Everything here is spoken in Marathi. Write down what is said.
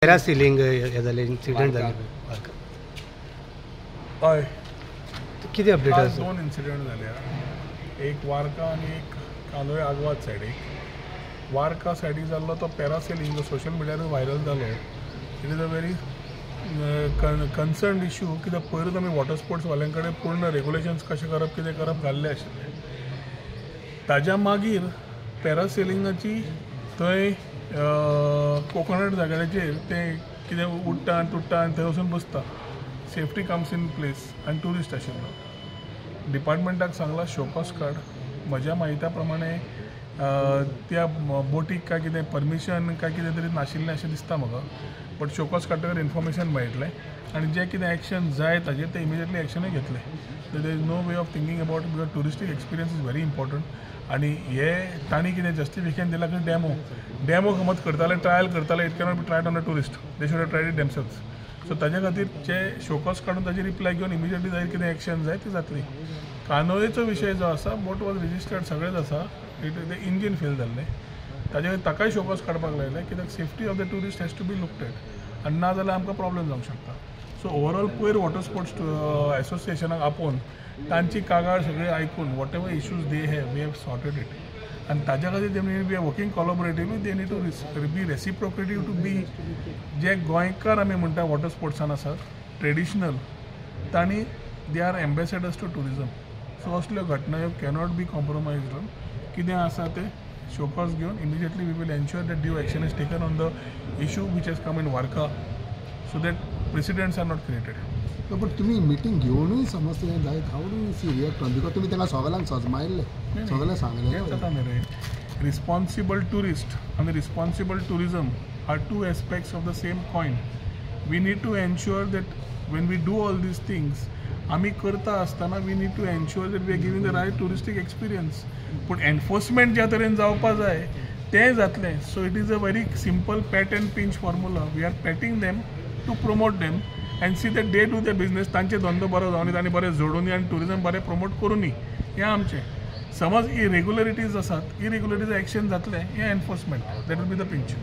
पॅरासिलिंग हे जालें इन्सिडेंट जालें हय कितें अपडेट आज आसा? 2 इन्सिडेंट जाल्या, एक वार्का आनी एक कांदोळे आग्वाद सायडीक. वार्का सायडीक जाल्लो तो पॅरासेलिंग जो सोशल मिडियार व्हायरल जालो. It is a very concern issue, कित्याक पयरूच आमी वॉटर स्पोर्ट्स वाल्यां कडेन पूर्ण रेग्युलेशन्स कशें करप कितें करप घाल्ले आशिल्ले. ताज्या मागीर पॅरासेलिंगाची थंय कोकोनट जाग्याचेर तें कितें उडटा आनी तुट्टा आनी थंय वचून बसता. सेफ्टी कम्स इन प्लेस आनी ट्युरिस्ट आशिल्लो. डिपार्टमेंटाक सांगला शो कॉज काड. म्हज्या म्हायत्या प्रमाणे त्या बोटीक काय कितें परमिशन काय कितें तरी नाशिल्लें अशें दिसता म्हाका. बट शो कॉज काडटकर इन्फॉर्मेशन मेळटलें आनी जें कितें एक्शन जाय ताजेर ते इमिजिएटली एक्शनूय घेतले. There is no way of thinking about because touristic experience is very important. आनी हे तांणी कितें जस्टिफिकेशन दिलां की डेमो समज करताले, ट्रायल करताले, it cannot be triad on the tourist. They should have triad it themselves. So ताजे खातीर जे शोकॉज काडून ताजी रिप्लाय घेवन इमिजिएटली जाय कितें एक्शन जाय ती जातली. कांदोळेचो विशय जो आसा, बोट वॉज रिजिस्टर्ड सगळेंच आसा. इट इंजीन फेल जाल्लें. ताजे ताकाय शोकॉज काडपाक लायले कित्याक safety of the tourist has to be looked at. आनी ना जाल्यार आमकां प्रॉब्लेम जावंक शकता. सो ओवरऑल पयर वॉटर स्पोर्ट्स एसोसिएशनाक आपोवन तांची कागाळ सगळी आयकून whatever issues they have we have sorted it. आनी ताज्या खातीर they we are working collaboratively. They need to be reciprocative to be जे गोंयकार आमी म्हणटा वॉटर स्पोर्ट्सान आसात ट्रेडिशनल, तांणी they are ambassadors to tourism. So असल्यो घटना ह्यो कॅनॉट बी कॉम्प्रोमायज्ड ऑन. कितें आसा तें शोकॉज घेवन immediately we will ensure that due action is taken on the issue which has come in वार्का so that precedents are not created. पण तुम्ही मिटींग घेवनूय समज तें जायत how do see react on because तुमी तांकां सगळ्यांक सजमायल्ले सगळें सांगलें. हेंच जाता न्ही रे. रिस्पॉन्सिबल टुरिस्ट आनी responsible tourism are two aspects of the same coin. We need to ensure that when we do all these things आमी करता आसतना we need to ensure that we are giving the right touristic experience. पूण एनफोर्समेंट ज्या तरेन जावपा जाय तें जातलें. So it is a very simple pat and pinch formula. We are patting them to promote them and see that they do the business. तांचे धंदो बरो जावनी, तांणी बरें जोडूनी आनी टुरिजम बरें प्रमोट करूनी हें आमचें. समज इरेग्युलरिटीज आसात, इरेग्युलरिटीज एक्शन जातलें हें enforcement. That will be the pinch.